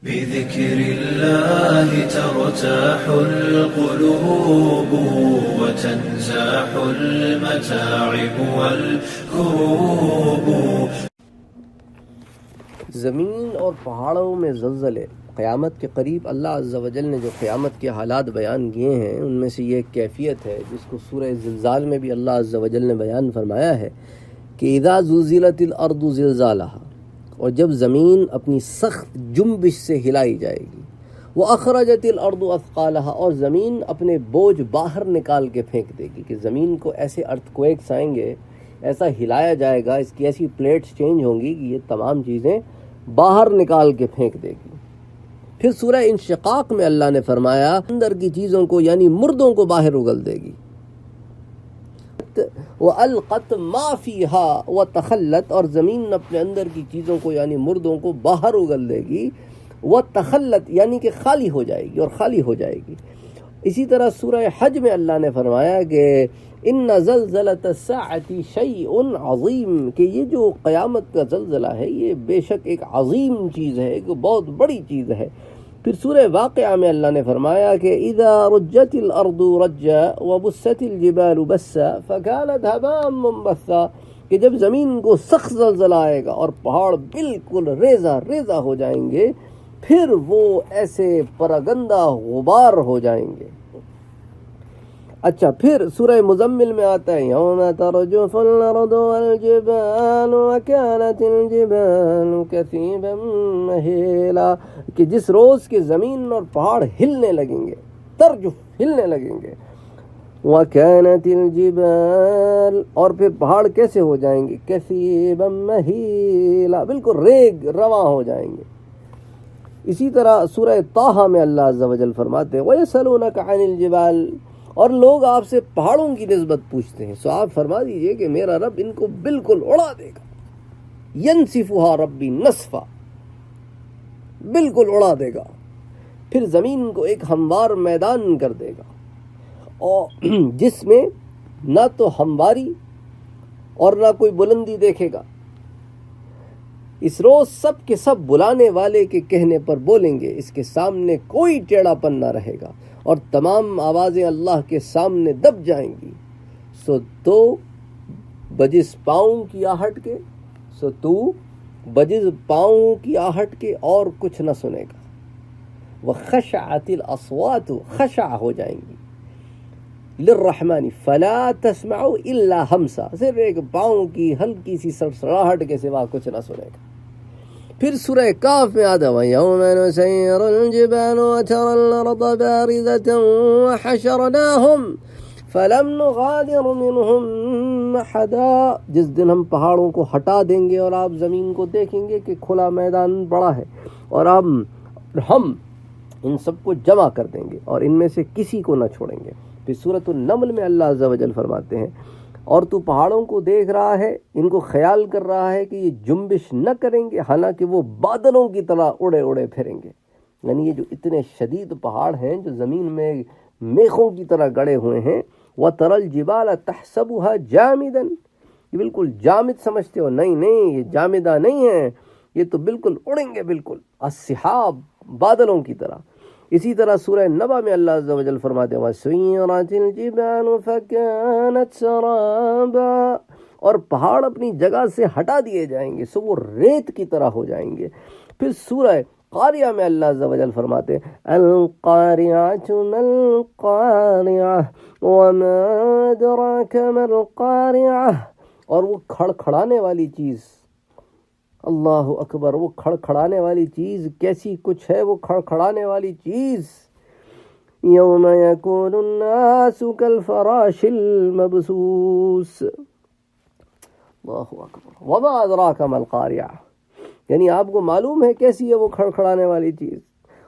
بذكر الله ترتاح القلوب وتنزاح المتاعب والكروب. زمین اور پہاڑوں میں زلزلے قیامت کے قریب اللہ عز و جل نے جو قیامت کے حالات بیان کیے ہیں ان میں سے یہ ایک کیفیت ہے جس کو سورہ زلزال میں بھی اللہ عز و جل نے بیان فرمایا ہے کہ اذا زلزلت الارض زلزالها، اور جب زمین اپنی سخت جنبش سے ہلائی جائے گی، واخرجت الارض اثقالها، اور زمین اپنے بوجھ باہر نکال کے پھینک دے گی کہ زمین کو ایسے ارتھکویکس آئیں گے، ایسا ہلایا جائے گا، اس کی ایسی پلیٹس چینج ہوں گی کہ یہ تمام چیزیں باہر نکال کے پھینک دے گی. پھر سورہ انشقاق میں اللہ نے فرمایا اندر کی چیزوں کو یعنی مردوں کو باہر اگل دے گی. وَأَلْقَتْ مَا فِيهَا وَتَخَلَّتْ، اور زمین اپنے اندر کی چیزوں کو یعنی مردوں کو باہر اگل دے گی. وَتَخَلَّتْ یعنی کہ خالی ہو جائے گی اور خالی ہو جائے گی. اسی طرح سورہ حج میں اللہ نے فرمایا کہ ان زلزلۃ الساعۃ شیء عظیم، کہ یہ جو قیامت کا زلزلہ ہے یہ بے شک ایک عظیم چیز ہے، ایک بہت بڑی چیز ہے. پھر سورہ واقعہ میں اللہ نے فرمایا کہ اذا رجت الارض رجا وبست الجبال بسا فكانت هباء منبثا، کہ جب زمین کو سخت زلزلہ آئے گا اور پہاڑ بالکل ریزہ ریزہ ہو جائیں گے، پھر وہ ایسے پراگندہ غبار ہو جائیں گے. اچھا پھر سورہ مزمل میں آتا ہے یوم ترجف الارض والجبال وكانت الجبال كثيبا مهيلا، کہ جس روز کے زمین اور پہاڑ ہلنے لگیں گے، ترجف ہلنے لگیں گے. وكانت الجبال، اور پھر پہاڑ کیسے ہو جائیں گے؟ كثيبا مهيلا، بالکل ریگ رواں ہو جائیں گے. اسی طرح سورہ طٰہٰ میں اللہ عز و جل فرماتے ہیں وَيَسْأَلُونَكَ عَنِ الْجِبَالِ، اور لوگ آپ سے پہاڑوں کی نسبت پوچھتے ہیں، سو آپ فرما دیجئے کہ میرا رب ان کو بالکل اڑا دے گا. يَنْسِفُهَا رَبِّي نَسْفًا، بالکل اڑا دے گا. پھر زمین کو ایک ہموار میدان کر دے گا، اور جس میں نہ تو ہمواری اور نہ کوئی بلندی دیکھے گا. اس روز سب کے سب بلانے والے کے کہنے پر بولیں گے، اس کے سامنے کوئی ٹیڑھا پن نہ رہے گا اور تمام آوازیں اللہ کے سامنے دب جائیں گی. سو تو بجس پاؤں کی آہٹ کے، سو تو بجز پاؤں کی آہٹ کے اور کچھ نہ سنے گا. وخشعت الاصوات، خشع ہو جائیں گی. للرحمن فلا تسمع الا ہمسا، صرف ایک پاؤں کی ہلکی سی سڑسڑاہٹ کے سوا کچھ نہ سنے گا. پھر سورہ کاف میں آدھا وَيَوْمَ نُسَيِّرُ الْجِبَالُ وَتَرَى الْأَرْضَ بَارِزَةً وَحَشَرْنَاهُمْ فَلَمْ نُغَادِرْ مِنْهُمْ أَحَدًا، جس دن ہم پہاڑوں کو ہٹا دیں گے اور آپ زمین کو دیکھیں گے کہ کھلا میدان پڑا ہے، اور ہم ان سب کو جمع کر دیں گے اور ان میں سے کسی کو نہ چھوڑیں گے. پھر سورۃ النمل میں اللہ عز و جل فرماتے ہیں اور تو پہاڑوں کو دیکھ رہا ہے، ان کو خیال کر رہا ہے کہ یہ جنبش نہ کریں گے، حالانکہ وہ بادلوں کی طرح اڑے اڑے پھریں گے. یعنی یہ جو اتنے شدید پہاڑ ہیں جو زمین میں میخوں کی طرح گڑے ہوئے ہیں. وَتَرَى الْجِبَالَ تَحْسَبُهَا جَامِدًا، یہ بالکل جامد سمجھتے ہو، نہیں یہ جامدہ نہیں ہے، یہ تو بالکل اڑیں گے، بالکل السحاب، بادلوں کی طرح. اسی طرح سورہ نبا میں اللہ عز و جل فرماتے ہیں وَسُيِّرَتِ الْجِبَالُ فَكَانَتْ سَرَابًا، اور پہاڑ اپنی جگہ سے ہٹا دیے جائیں گے، سو وہ ریت کی طرح ہو جائیں گے. پھر سورہ قاریہ میں اللہ عز و جل فرماتے ہیں الْقَارِعَةُ مَا الْقَارِعَةُ وَمَا أَدْرَاكَ مَا الْقَارِعَةُ، اور وہ کھڑکھڑانے والی چیز، اللہ اکبر، وہ کھڑکھڑانے والی چیز کیسی کچھ ہے وہ کھڑکھڑانے والی چیز. یوم یکون الناس کالفراش المبثوث، اللہ اکبر. وما ادراک ما القاریعہ، یعنی آپ کو معلوم ہے کیسی ہے وہ کھڑکھڑانے والی چیز.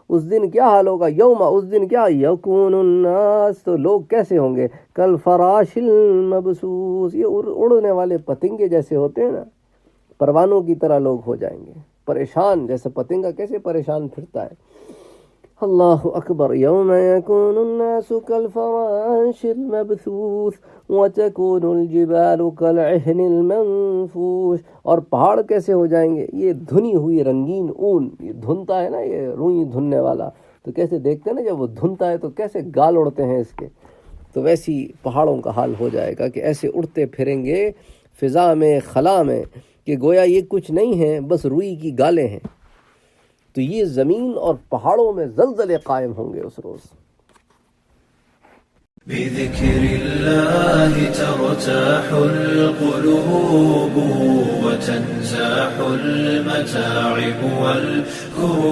اس دن کیا حال ہوگا؟ یوم، اس دن کیا، یکون الناس، تو لوگ کیسے ہوں گے؟ کالفراش المبثوث، یہ اڑنے والے پتنگے جیسے ہوتے ہیں نا، پروانوں کی طرح لوگ ہو جائیں گے، پریشان، جیسے پتنگا کیسے پریشان پھرتا ہے. اللہ اکبر. یوم یکون الناس کالفراش المبثوث وتکون الجبال کالعہن المنفوش. اور پہاڑ کیسے ہو جائیں گے؟ یہ دھنی ہوئی رنگین اون، یہ دھنتا ہے نا، یہ روئی دھننے والا، تو کیسے دیکھتے ہیں نا جب وہ دھنتا ہے تو کیسے گال اڑتے ہیں اس کے، تو ویسی پہاڑوں کا حال ہو جائے گا کہ ایسے اڑتے پھریں گے فضا میں، خلا میں، کہ گویا یہ کچھ نہیں ہے، بس روئی کی گالیں ہیں. تو یہ زمین اور پہاڑوں میں زلزلے قائم ہوں گے اس روز. بذكر الله ترتاح القلوب وتنزاح المتاعب والكروب.